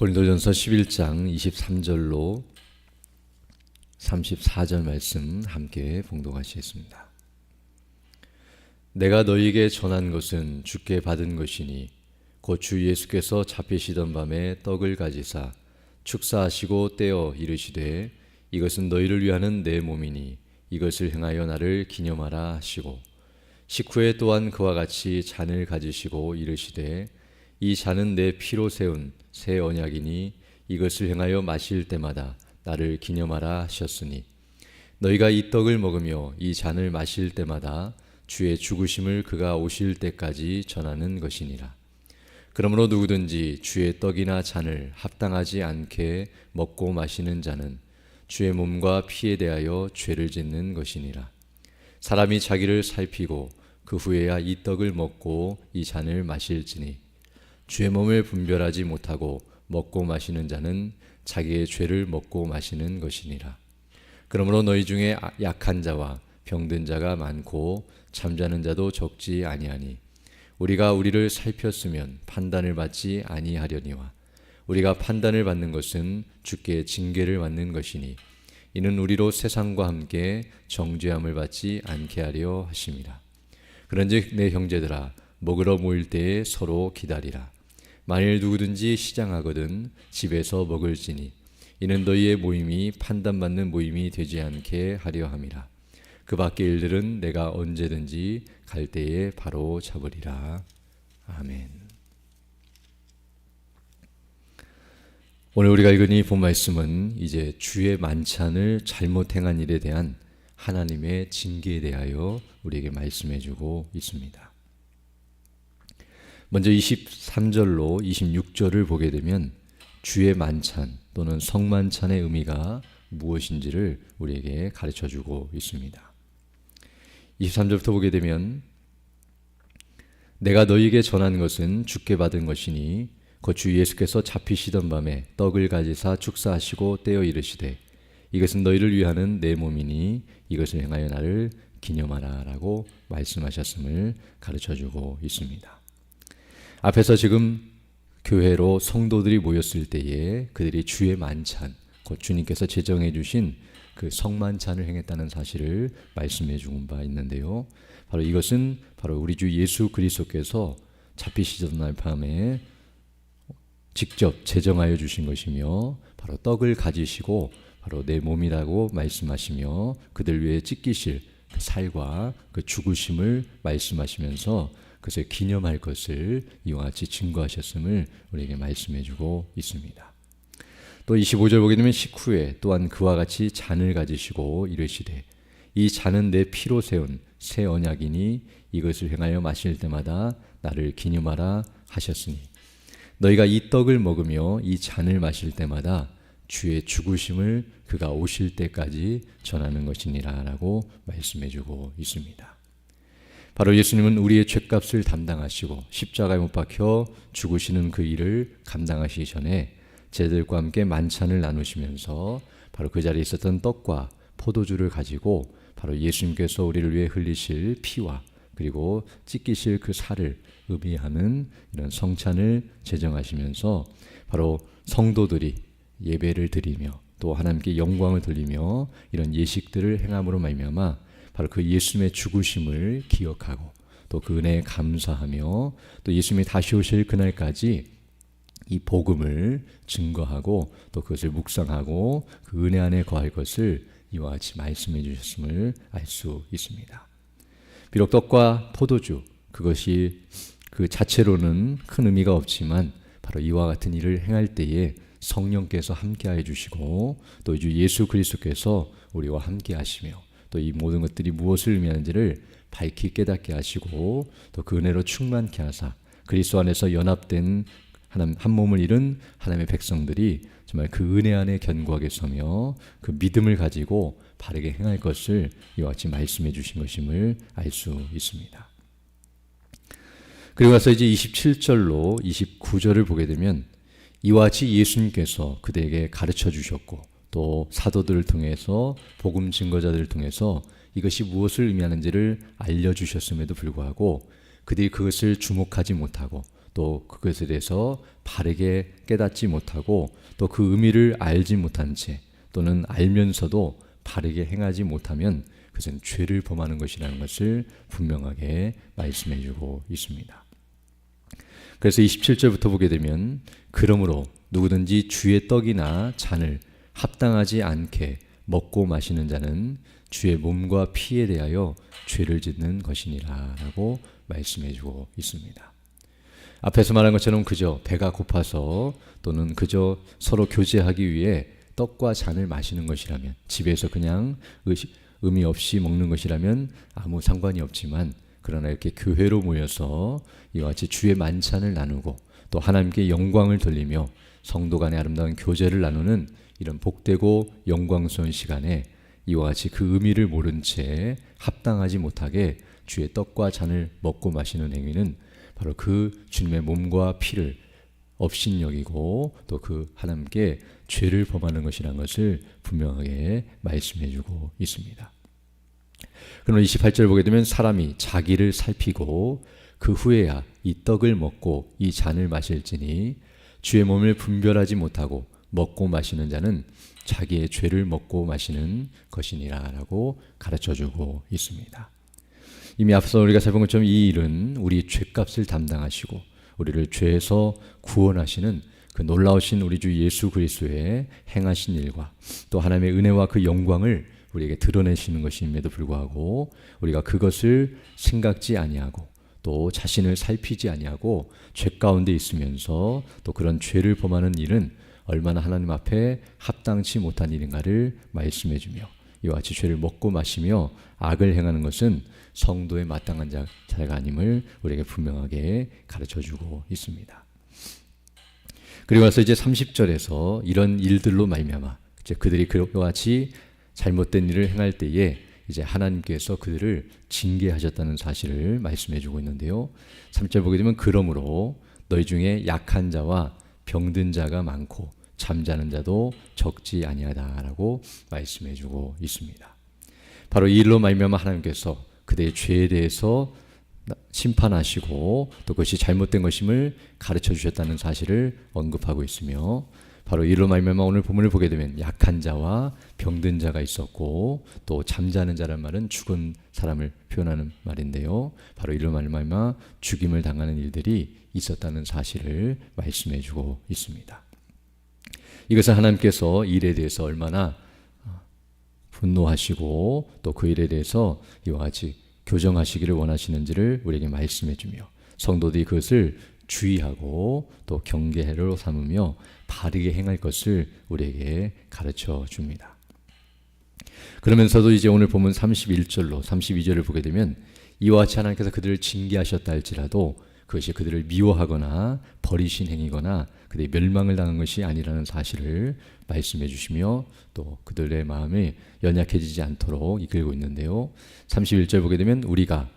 고린도전서 11장 23절로 34절 말씀 함께 봉독하시겠습니다. 내가 너희에게 전한 것은 주께 받은 것이니 곧 주 예수께서 잡히시던 밤에 떡을 가지사 축사하시고 떼어 이르시되 이것은 너희를 위하는 내 몸이니 이것을 행하여 나를 기념하라 하시고 식후에 또한 그와 같이 잔을 가지시고 이르시되 이 잔은 내 피로 세운 새 언약이니 이것을 행하여 마실 때마다 나를 기념하라 하셨으니 너희가 이 떡을 먹으며 이 잔을 마실 때마다 주의 죽으심을 그가 오실 때까지 전하는 것이니라. 그러므로 누구든지 주의 떡이나 잔을 합당하지 않게 먹고 마시는 자는 주의 몸과 피에 대하여 죄를 짓는 것이니라. 사람이 자기를 살피고 그 후에야 이 떡을 먹고 이 잔을 마실지니 주의 몸을 분별하지 못하고 먹고 마시는 자는 자기의 죄를 먹고 마시는 것이니라. 그러므로 너희 중에 약한 자와 병든 자가 많고 잠자는 자도 적지 아니하니 우리가 우리를 살폈으면 판단을 받지 아니하려니와 우리가 판단을 받는 것은 주께 징계를 받는 것이니 이는 우리로 세상과 함께 정죄함을 받지 않게 하려 하심이라. 그런즉 내 형제들아 먹으러 모일 때에 서로 기다리라. 만일 누구든지 시장하거든 집에서 먹을지니 이는 너희의 모임이 판단받는 모임이 되지 않게 하려 함이라. 그 밖의 일들은 내가 언제든지 갈 때에 바로 잡으리라. 아멘. 오늘 우리가 읽은 이 본 말씀은 이제 주의 만찬을 잘못 행한 일에 대한 하나님의 징계에 대하여 우리에게 말씀해 주고 있습니다. 먼저 23절로 26절을 보게 되면 주의 만찬 또는 성만찬의 의미가 무엇인지를 우리에게 가르쳐 주고 있습니다. 23절부터 보게 되면 내가 너희에게 전한 것은 주께 받은 것이니 곧 주 예수께서 잡히시던 밤에 떡을 가지사 축사하시고 떼어 이르시되 이것은 너희를 위하는 내 몸이니 이것을 행하여 나를 기념하라 라고 말씀하셨음을 가르쳐 주고 있습니다. 앞에서 지금 교회로 성도들이 모였을 때에 그들이 주의 만찬, 곧 주님께서 제정해 주신 그 성만찬을 행했다는 사실을 말씀해 준 바 있는데요. 바로 이것은 바로 우리 주 예수 그리스도께서 잡히시던 날 밤에 직접 제정하여 주신 것이며 바로 떡을 가지시고 바로 내 몸이라고 말씀하시며 그들 위해 찢기실 그 살과 그 죽으심을 말씀하시면서 그것을 기념할 것을 이와 같이 증거하셨음을 우리에게 말씀해 주고 있습니다. 또 25절 보게 되면 식후에 또한 그와 같이 잔을 가지시고 이르시되 이 잔은 내 피로 세운 새 언약이니 이것을 행하여 마실 때마다 나를 기념하라 하셨으니 너희가 이 떡을 먹으며 이 잔을 마실 때마다 주의 죽으심을 그가 오실 때까지 전하는 것이니라 라고 말씀해 주고 있습니다. 바로 예수님은 우리의 죄값을 담당하시고 십자가에 못 박혀 죽으시는 그 일을 감당하시기 전에 제자들과 함께 만찬을 나누시면서 바로 그 자리에 있었던 떡과 포도주를 가지고 바로 예수님께서 우리를 위해 흘리실 피와 그리고 찢기실 그 살을 의미하는 이런 성찬을 제정하시면서 바로 성도들이 예배를 드리며 또 하나님께 영광을 돌리며 이런 예식들을 행함으로 말미암아 바로 그 예수님의 죽으심을 기억하고 또 그 은혜에 감사하며 또 예수님이 다시 오실 그날까지 이 복음을 증거하고 또 그것을 묵상하고 그 은혜 안에 거할 것을 이와 같이 말씀해 주셨음을 알 수 있습니다. 비록 떡과 포도주 그것이 그 자체로는 큰 의미가 없지만 바로 이와 같은 일을 행할 때에 성령께서 함께하여 주시고 또 주 예수 그리스도께서 우리와 함께 하시며 또 이 모든 것들이 무엇을 의미하는지를 밝히 깨닫게 하시고 또 그 은혜로 충만케 하사 그리스도 안에서 연합된 하나님 한 몸을 이룬 하나님의 백성들이 정말 그 은혜 안에 견고하게 서며 그 믿음을 가지고 바르게 행할 것을 이와 같이 말씀해 주신 것임을 알 수 있습니다. 그리고 나서 이제 27절로 29절을 보게 되면 이와 같이 예수님께서 그들에게 가르쳐 주셨고 또 사도들을 통해서 복음 증거자들을 통해서 이것이 무엇을 의미하는지를 알려주셨음에도 불구하고 그들이 그것을 주목하지 못하고 또 그것에 대해서 바르게 깨닫지 못하고 또 그 의미를 알지 못한 채 또는 알면서도 바르게 행하지 못하면 그것은 죄를 범하는 것이라는 것을 분명하게 말씀해 주고 있습니다. 그래서 27절부터 보게 되면 그러므로 누구든지 주의 떡이나 잔을 합당하지 않게 먹고 마시는 자는 주의 몸과 피에 대하여 죄를 짓는 것이니라 라고 말씀해 주고 있습니다. 앞에서 말한 것처럼 그저 배가 고파서 또는 그저 서로 교제하기 위해 떡과 잔을 마시는 것이라면, 집에서 그냥 의미 없이 먹는 것이라면 아무 상관이 없지만, 그러나 이렇게 교회로 모여서 이와 같이 주의 만찬을 나누고 또 하나님께 영광을 돌리며 성도 간의 아름다운 교제를 나누는 이런 복되고 영광스러운 시간에 이와 같이 그 의미를 모른 채 합당하지 못하게 주의 떡과 잔을 먹고 마시는 행위는 바로 그 주님의 몸과 피를 업신여기고 또 그 하나님께 죄를 범하는 것이라는 것을 분명하게 말씀해 주고 있습니다. 그러나 28절 보게 되면 사람이 자기를 살피고 그 후에야 이 떡을 먹고 이 잔을 마실지니 주의 몸을 분별하지 못하고 먹고 마시는 자는 자기의 죄를 먹고 마시는 것이니라 라고 가르쳐주고 있습니다. 이미 앞서 우리가 살펴본 것처럼 이 일은 우리 죄값을 담당하시고 우리를 죄에서 구원하시는 그 놀라우신 우리 주 예수 그리스도의 행하신 일과 또 하나님의 은혜와 그 영광을 우리에게 드러내시는 것임에도 불구하고 우리가 그것을 생각지 아니하고 또 자신을 살피지 아니하고 죄 가운데 있으면서 또 그런 죄를 범하는 일은 얼마나 하나님 앞에 합당치 못한 일인가를 말씀해 주며 이와 같이 죄를 먹고 마시며 악을 행하는 것은 성도의 마땅한 자가 아님을 우리에게 분명하게 가르쳐주고 있습니다. 그리고 나서 이제 30절에서 이런 일들로 말미암아 이제 그들이 그와 같이 잘못된 일을 행할 때에 이제 하나님께서 그들을 징계하셨다는 사실을 말씀해 주고 있는데요. 3절 보게 되면 그러므로 너희 중에 약한 자와 병든 자가 많고 잠자는 자도 적지 아니하다라고 말씀해 주고 있습니다. 바로 이 일로 말미암아 하나님께서 그들의 죄에 대해서 심판하시고 또 그것이 잘못된 것임을 가르쳐 주셨다는 사실을 언급하고 있으며 바로 이로 말미암아 오늘 본문을 보게 되면 약한 자와 병든 자가 있었고 또 잠자는 자란 말은 죽은 사람을 표현하는 말인데요. 바로 이로 말미암아 죽임을 당하는 일들이 있었다는 사실을 말씀해 주고 있습니다. 이것은 하나님께서 일에 대해서 얼마나 분노하시고 또 그 일에 대해서 이와 같이 교정하시기를 원하시는지를 우리에게 말씀해 주며 성도들이 그것을 주의하고 또 경계로 삼으며 바르게 행할 것을 우리에게 가르쳐 줍니다. 그러면서도 이제 오늘 본문 31절로 32절을 보게 되면 이와 같이 하나님께서 그들을 징계하셨다 할지라도 그것이 그들을 미워하거나 버리신 행위거나 그들이 멸망을 당한 것이 아니라는 사실을 말씀해 주시며 또 그들의 마음이 연약해지지 않도록 이끌고 있는데요. 31절 보게 되면 우리가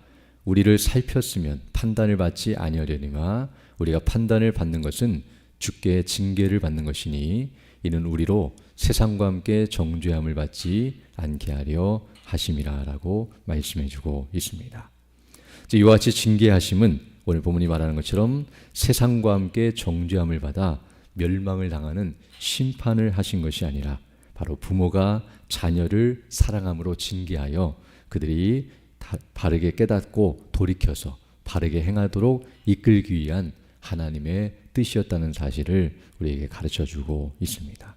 우리를 살폈으면 판단을 받지 아니하려니와 우리가 판단을 받는 것은 주께 징계를 받는 것이니 이는 우리로 세상과 함께 정죄함을 받지 않게 하려 하심이라 라고 말씀해 주고 있습니다. 이와 같이 징계하심은 오늘 본문이 말하는 것처럼 세상과 함께 정죄함을 받아 멸망을 당하는 심판을 하신 것이 아니라 바로 부모가 자녀를 사랑함으로 징계하여 그들이 바르게 깨닫고 돌이켜서 바르게 행하도록 이끌기 위한 하나님의 뜻이었다는 사실을 우리에게 가르쳐주고 있습니다.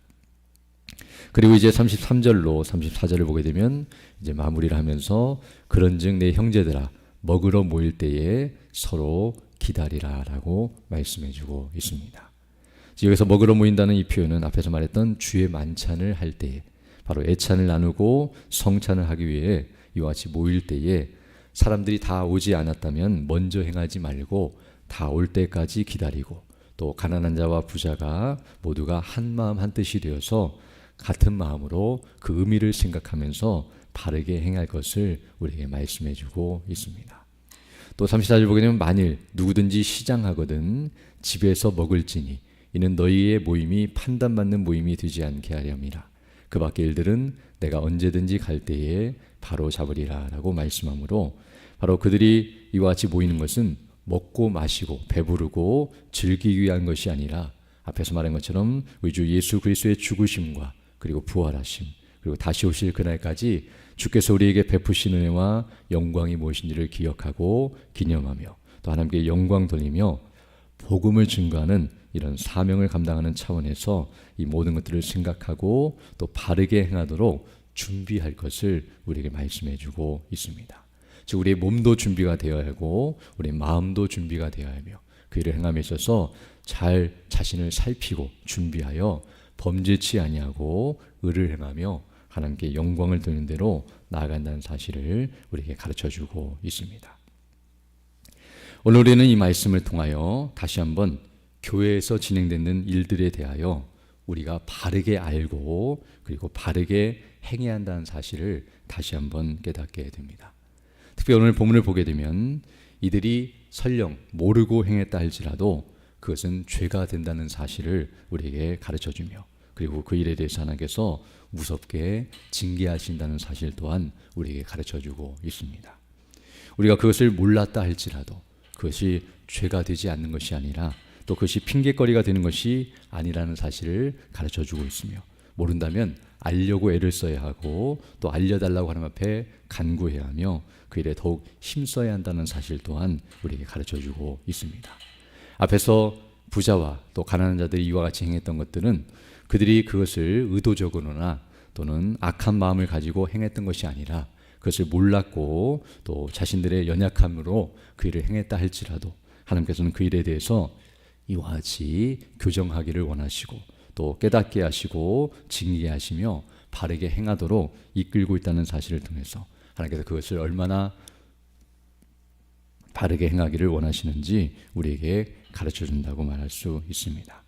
그리고 이제 33절로 34절을 보게 되면 이제 마무리를 하면서 그런즉 내 형제들아 먹으러 모일 때에 서로 기다리라 라고 말씀해주고 있습니다. 여기서 먹으러 모인다는 이 표현은 앞에서 말했던 주의 만찬을 할 때에 바로 애찬을 나누고 성찬을 하기 위해 이와 같이 모일 때에 사람들이 다 오지 않았다면 먼저 행하지 말고 다 올 때까지 기다리고 또 가난한 자와 부자가 모두가 한 마음 한 뜻이 되어서 같은 마음으로 그 의미를 생각하면서 바르게 행할 것을 우리에게 말씀해 주고 있습니다. 또 34절 보게 되면 만일 누구든지 시장하거든 집에서 먹을지니 이는 너희의 모임이 판단받는 모임이 되지 않게 하렴이라. 그 밖의 일들은 내가 언제든지 갈 때에 바로 잡으리라 라고 말씀하므로 바로 그들이 이와 같이 모이는 것은 먹고 마시고 배부르고 즐기기 위한 것이 아니라 앞에서 말한 것처럼 우리 주 예수 그리스도의 죽으심과 그리고 부활하심 그리고 다시 오실 그날까지 주께서 우리에게 베푸신 은혜와 영광이 무엇인지를 기억하고 기념하며 또 하나님께 영광 돌리며 복음을 증거하는 이런 사명을 감당하는 차원에서 이 모든 것들을 생각하고 또 바르게 행하도록 준비할 것을 우리에게 말씀해 주고 있습니다. 즉 우리의 몸도 준비가 되어야 하고 우리의 마음도 준비가 되어야 하며 그 일을 행함에 있어서 잘 자신을 살피고 준비하여 범죄치 아니하고 의를 행하며 하나님께 영광을 돌리는 대로 나아간다는 사실을 우리에게 가르쳐주고 있습니다. 오늘 우리는 이 말씀을 통하여 다시 한번 교회에서 진행되는 일들에 대하여 우리가 바르게 알고 그리고 바르게 행해야 한다는 사실을 다시 한번 깨닫게 됩니다. 특별히 오늘 본문을 보게 되면 이들이 설령 모르고 행했다 할지라도 그것은 죄가 된다는 사실을 우리에게 가르쳐주며 그리고 그 일에 대해서 하나님께서 무섭게 징계하신다는 사실 또한 우리에게 가르쳐주고 있습니다. 우리가 그것을 몰랐다 할지라도 그것이 죄가 되지 않는 것이 아니라 또 그것이 핑계거리가 되는 것이 아니라는 사실을 가르쳐주고 있으며 모른다면 알려고 애를 써야 하고 또 알려달라고 하는 앞에 간구해야 하며 그 일에 더욱 힘써야 한다는 사실 또한 우리에게 가르쳐주고 있습니다. 앞에서 부자와 또 가난한 자들이 이와 같이 행했던 것들은 그들이 그것을 의도적으로나 또는 악한 마음을 가지고 행했던 것이 아니라 그것을 몰랐고 또 자신들의 연약함으로 그 일을 행했다 할지라도 하나님께서는 그 일에 대해서 이와 같이 교정하기를 원하시고 또 깨닫게 하시고 징계하시며 바르게 행하도록 이끌고 있다는 사실을 통해서 하나님께서 그것을 얼마나 바르게 행하기를 원하시는지 우리에게 가르쳐 준다고 말할 수 있습니다.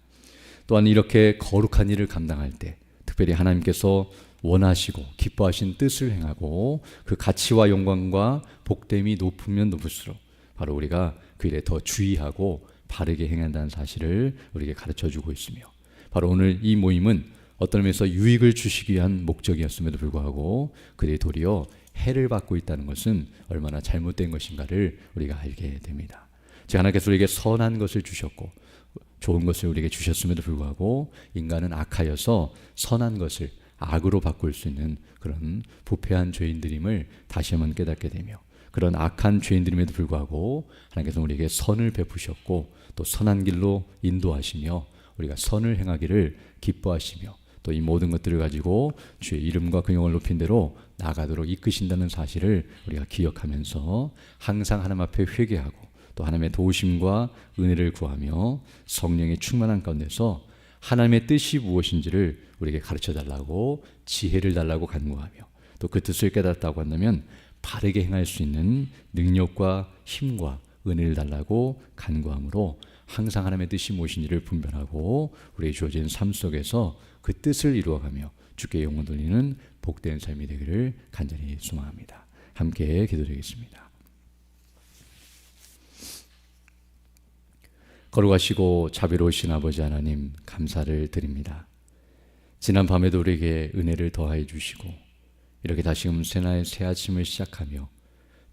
또한 이렇게 거룩한 일을 감당할 때 특별히 하나님께서 원하시고 기뻐하신 뜻을 행하고 그 가치와 영광과 복됨이 높으면 높을수록 바로 우리가 그 일에 더 주의하고 바르게 행한다는 사실을 우리에게 가르쳐주고 있으며 바로 오늘 이 모임은 어떤 의미에서 유익을 주시기 위한 목적이었음에도 불구하고 그들이 도리어 해를 받고 있다는 것은 얼마나 잘못된 것인가를 우리가 알게 됩니다. 즉 하나님께서 우리에게 선한 것을 주셨고 좋은 것을 우리에게 주셨음에도 불구하고 인간은 악하여서 선한 것을 악으로 바꿀 수 있는 그런 부패한 죄인들임을 다시 한번 깨닫게 되며 그런 악한 죄인들임에도 불구하고 하나님께서 우리에게 선을 베푸셨고 또 선한 길로 인도하시며 우리가 선을 행하기를 기뻐하시며 또 이 모든 것들을 가지고 주의 이름과 그 영을 높인 대로 나아가도록 이끄신다는 사실을 우리가 기억하면서 항상 하나님 앞에 회개하고 또 하나님의 도우심과 은혜를 구하며 성령의 충만한 가운데서 하나님의 뜻이 무엇인지를 우리에게 가르쳐 달라고 지혜를 달라고 간구하며 또 그 뜻을 깨닫다고 한다면 바르게 행할 수 있는 능력과 힘과 은혜를 달라고 간구함으로 항상 하나님의 뜻이 무엇인지를 분별하고 우리의 주어진 삶 속에서 그 뜻을 이루어가며 주께 영광 돌리는 복된 삶이 되기를 간절히 소망합니다. 함께 기도드리겠습니다. 거룩하시고 자비로우신 아버지 하나님 감사를 드립니다. 지난 밤에도 우리에게 은혜를 더하여 주시고 이렇게 다시금 새날 새 아침을 시작하며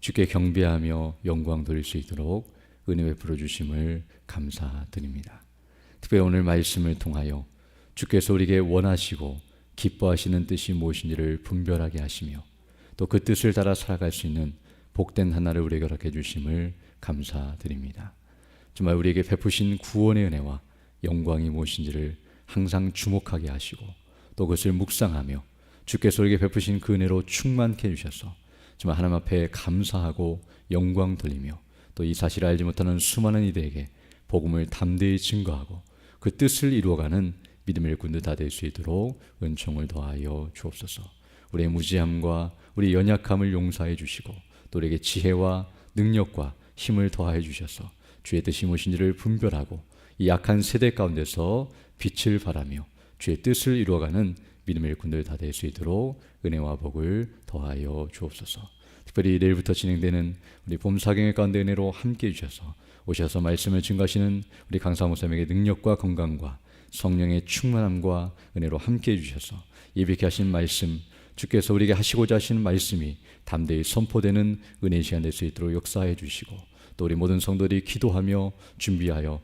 주께 경배하며 영광 돌릴 수 있도록 은혜 베풀어 주심을 감사드립니다. 특별히 오늘 말씀을 통하여 주께서 우리에게 원하시고 기뻐하시는 뜻이 무엇인지를 분별하게 하시며 또 그 뜻을 따라 살아갈 수 있는 복된 하나를 우리에게 허락해 주심을 감사드립니다. 정말 우리에게 베푸신 구원의 은혜와 영광이 무엇인지를 항상 주목하게 하시고 또 그것을 묵상하며 주께서 우리에게 베푸신 그 은혜로 충만케 해주셔서 정말 하나님 앞에 감사하고 영광 돌리며 또 이 사실을 알지 못하는 수많은 이들에게 복음을 담대히 증거하고 그 뜻을 이루어가는 믿음의 일꾼들 다 될 수 있도록 은총을 더하여 주옵소서. 우리의 무지함과 우리 연약함을 용서해 주시고 또 우리에게 지혜와 능력과 힘을 더하여 주셔서 주의 뜻이 무엇인지를 분별하고 이 약한 세대 가운데서 빛을 발하며 주의 뜻을 이루어가는 믿음의 일꾼들 다 될 수 있도록 은혜와 복을 더하여 주옵소서. 특별히 내일부터 진행되는 우리 봄사경의 가운데 은혜로 함께해 주셔서 오셔서 말씀을 증거하시는 우리 강사 목사님에게 능력과 건강과 성령의 충만함과 은혜로 함께해 주셔서 예비케 하신 말씀 주께서 우리에게 하시고자 하시는 말씀이 담대히 선포되는 은혜의 시간 될 수 있도록 역사해 주시고, 또 우리 모든 성도들이 기도하며 준비하여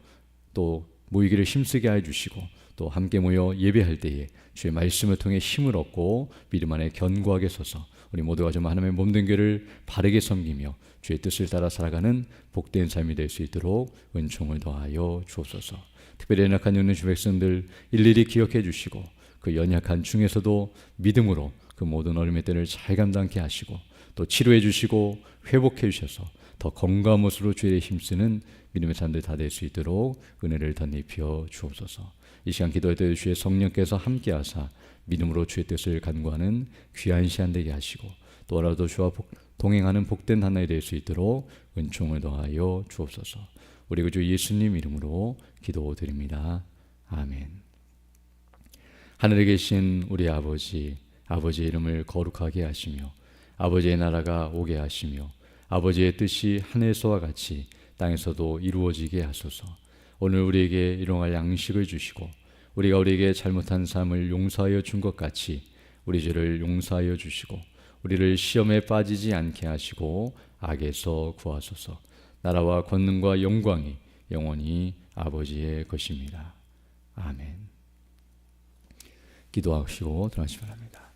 또 모이기를 힘쓰게 해 주시고, 또 함께 모여 예배할 때에 주의 말씀을 통해 힘을 얻고 믿음 안에 견고하게 서서 우리 모두가 좀 하나님의 몸된 교회를 바르게 섬기며 주의 뜻을 따라 살아가는 복된 삶이 될 수 있도록 은총을 더하여 주옵소서. 특별히 연약한 있는 주 백성들 일일이 기억해 주시고, 그 연약한 중에서도 믿음으로 그 모든 어려움의 때를 잘 감당케 하시고, 또 치료해 주시고 회복해 주셔서 더 건강한 모습으로 주의 힘쓰는 믿음의 사람들 다 될 수 있도록 은혜를 덧입혀 주옵소서. 이 시간 기도할 때 주의 성령께서 함께하사 믿음으로 주의 뜻을 간구하는 귀한 시간 되게 하시고, 또 오늘도 주와 동행하는 복된 하나가 될 수 있도록 은총을 더하여 주옵소서. 우리 구주 예수님 이름으로 기도드립니다. 아멘. 하늘에 계신 우리 아버지, 아버지의 이름을 거룩하게 하시며 아버지의 나라가 오게 하시며 아버지의 뜻이 하늘에서와 같이 땅에서도 이루어지게 하소서. 오늘 우리에게 일용할 양식을 주시고, 우리가 우리에게 잘못한 삶을 용서하여 준 것 같이 우리 죄를 용서하여 주시고, 우리를 시험에 빠지지 않게 하시고 악에서 구하소서. 나라와 권능과 영광이 영원히 아버지의 것입니다. 아멘. 기도하시고 들어가시기 바랍니다.